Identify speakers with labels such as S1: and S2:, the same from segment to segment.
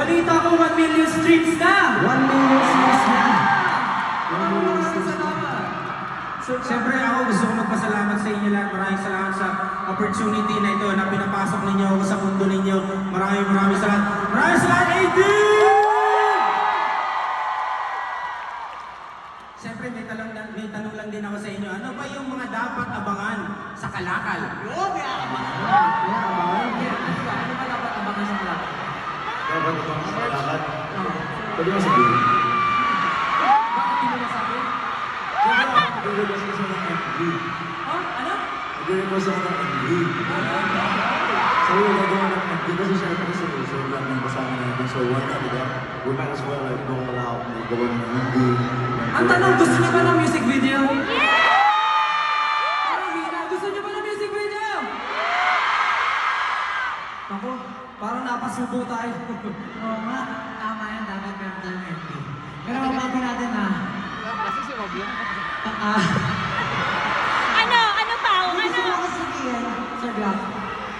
S1: Balita ko 1 million streams na!
S2: 1 million streams na.
S1: Maraming salamat!
S3: Siyempre ako gusto ko magpasalamat sa inyo lahat. Maraming salamat sa opportunity na ito na pinapasok ninyo ako sa mundo ninyo. Maraming salamat. Maraming salamat, AD! Siyempre may tanong lang din ako sa inyo. Ano ba yung mga dapat abangan sa Kalakal?
S1: Yun, may abangan! Ano ba dapat abangan sa Kalakal?
S4: Dapat ito ang salamat. Pwede mo sabihin?
S1: Bakit hindi mo masabi?
S4: Nag-request kasi ng MV.
S1: Ano?
S4: Nag-request ako ng MV. Sabi ko gagawa ng MV kasi syempre sa lahat ng kasama natin. So why not, diba? We might as well like go all out and gawa ng MV.
S1: Ang tanong, gusto niyo ba ng music video? Parang hina, gusto niyo ba ng music video? Ako, parang napasubo tayo.
S2: Oo nga, tama yan. Dapat meron tayong MV. Pero mabago natin na.
S5: Kasi si Rob yun.
S6: Ano pa?
S2: Gusto ko kasi sabihin, Sir Graf,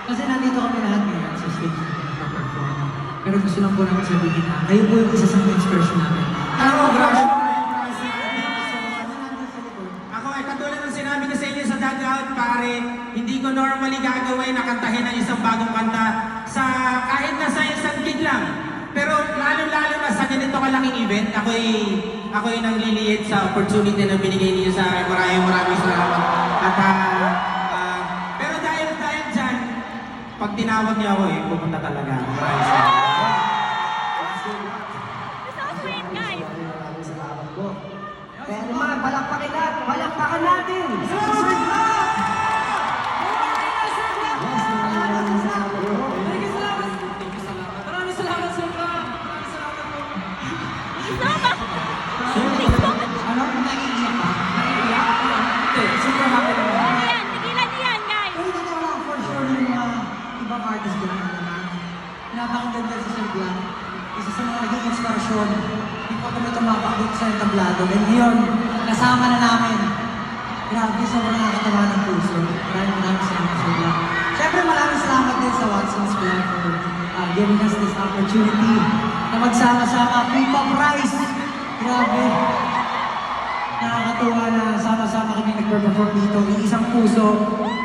S2: kasi nandito kami lahat ngayon sa stage na nagpa-perform. Pero gusto lang po namin sabihin na, kayo po yung isa sa mga inspiration namin.
S3: Ano, grabe.
S2: Ako,
S3: Ako ay katulad ng sinabi ko sa inyo sa dugout, pare, hindi ko normally gagawin na kantahin ang isang bagong kanta sa kahit na sa isang gig lang. Pero lalo-lalo na sa ganito kalaking event, ako'y nangliliit sa opportunity na binigay niyo sa akin. Maraming salamat. At pero dahil dyan, pag tinawag niyo ako pupunta talaga. Maraming salamat.
S6: So sweet, guys.
S2: maraming salamat po. Pero man, palakpakan natin! Susunod na! Yes, maraming salamat po.
S1: Maraming salamat, Sir Graf. Maraming salamat po.
S2: Ano? Naiiyak ka?
S1: Hindi, super happy naman.
S6: Ayan, tigilan niyo yan, guys.
S2: Pero totoo lang, for sure yung mga ibang artist dyan naman. Napakaganda si Sir Blanc. Isa sa mga naging inspirasyon. Hindi po kami tumapakot sa entablado. And ngayon, kasama na namin. Grabe, sobrang nakakatawa ng puso. Maraming salamat Sir Blanc. Siyempre maraming salamat din sa Watson's Vlog for giving us this opportunity na magsama-sama. P-Pop Rise! Grabe. Nakakatuwa na sama-sama kami nagper-perform dito. Iisang puso,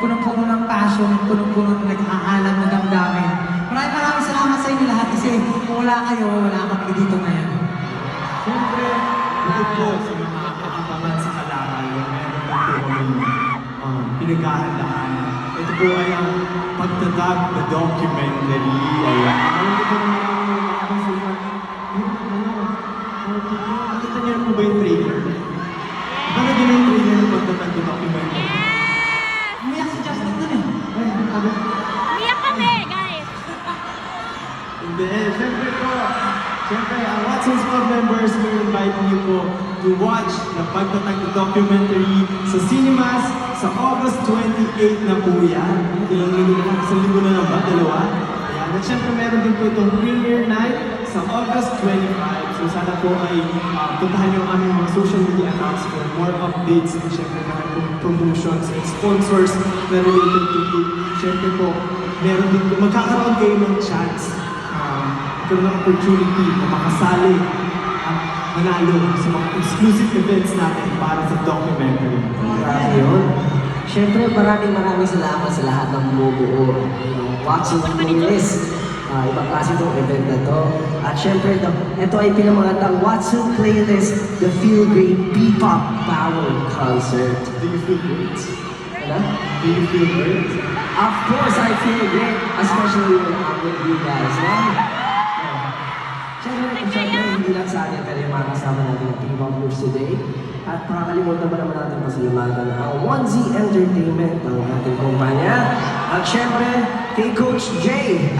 S2: punong-puno ng passion, punong-puno ng nag-aalam na damdamin. Maraming salamat sa inyo lahat kasi kung wala kayo, wala kami dito ngayon.
S4: Siyempre, bukod po sa mga kaabangan sa Kalakal, meron po kami pinaghahandaan. Ito po ay ang pagtatag na documentary. Ayan. Ano po naman nakita niyo po ba yung trailer? Ano din yung trailer ng pagtatag na documentary?
S2: Umiyak si Justin dun eh.
S6: Umiyak kami, guys.
S4: Hindi, siyempre, ang Watson's Club members will invite you po to watch na pagtatag na documentary sa cinemas sa August 28 na po yan. Ilang linggo na, isang linggo na lang ba? Dalawa? Ayan. At siyempre meron din po itong premiere night sa August 25. So sana po ay puntahan niyo ang aming mga social media accounts for more updates and siyempre mga promotions and sponsors na related to it. Siyempre po, meron din po, magkakaroon kayo ng chance ng opportunity na makasali at manalo sa mga exclusive events natin para sa documentary.
S2: Grabe yun. Siyempre, maraming salamat sa lahat ng bumubuo ng Watson Playlist. Ibang klase itong event na to. At siyempre, ito ay pinamangatang Watson Playlist, the Feel Great P-Pop Power Concert.
S4: Do you feel great?
S2: Ano?
S4: Do you feel great?
S2: Of course, I feel great, especially when I'm with you guys. Siyempre, hindi lang sa atin, pero yung mga kasama natin ng P-Pop Groups today. At pakakalimutan ba naman natin pasalamatan ang 1Z Entertainment, ang ating kumpanya. At siyempre, kay Coach J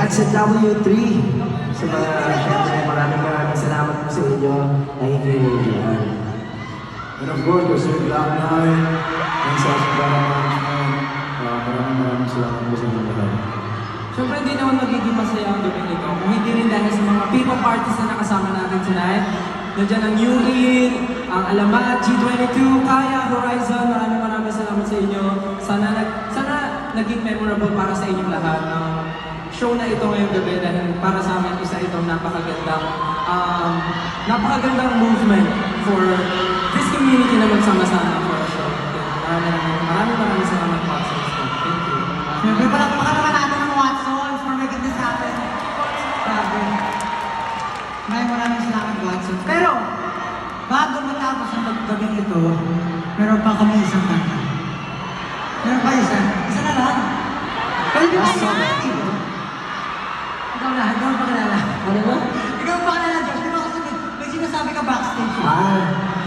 S2: at sa W3. Sa mga, siyempre, maraming salamat po sa inyo. Nakikinig yan.
S4: And of course, to Sir Black Nine, and sa Asagara Management, maraming salamat po sa inyo lahat.
S1: Siyempre, hindi naman magiging masaya ang gabi nito. Kung hindi rin dahil sa mga P-Pop artists na nakasama natin tonight. Nandiyan ang New In, ang Alamat, G22, Kaya, Horizon. Maraming salamat sa inyo. Sana naging memorable para sa inyong lahat. show na ito ngayong gabi dahil para sa amin isa itong napakagandang movement for this community na magsama-sama for a show. Maraming salamat po sa Thank you.
S2: Siyempre, palakpakan naman natin ang Watsons for making this happen. Grabe. Maraming salamat, Watsons. Pero, bago matapos ang gabing ito, meron pa kami isang kanta. Meron pa isa? Isa na lang? Pwede ba
S6: Isa
S2: isa?
S6: lang?
S2: Ikaw na, ikaw ang pakilala.
S1: Ano ba?
S2: Ikaw ang pakilala, Josh. Di ba kasi may sinasabi ka backstage?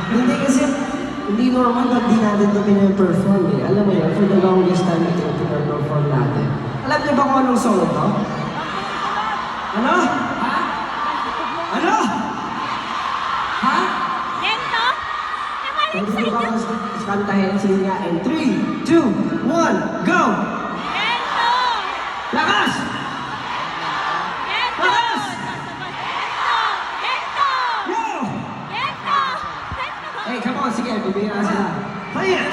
S7: Hindi kasi, hindi normal na di natin ito pinaperform eh. Alam mo yan, for the longest time ito yung pinaperform natin. Alam niyo ba kung anong song ito? Ano?
S1: Ha?
S7: Ano?
S1: Ha?
S6: Lento? Naman
S7: Pwede
S6: excited.
S7: ba ako kantahin? Sige nga, in 3, 2, 1, go!
S6: Lento!
S7: Lakas!
S6: Lento!
S7: Lakas!
S6: Lento!
S7: Go!
S6: Lento! Lento!
S7: Hey, come on, sige, bibigyan na sila. Play it!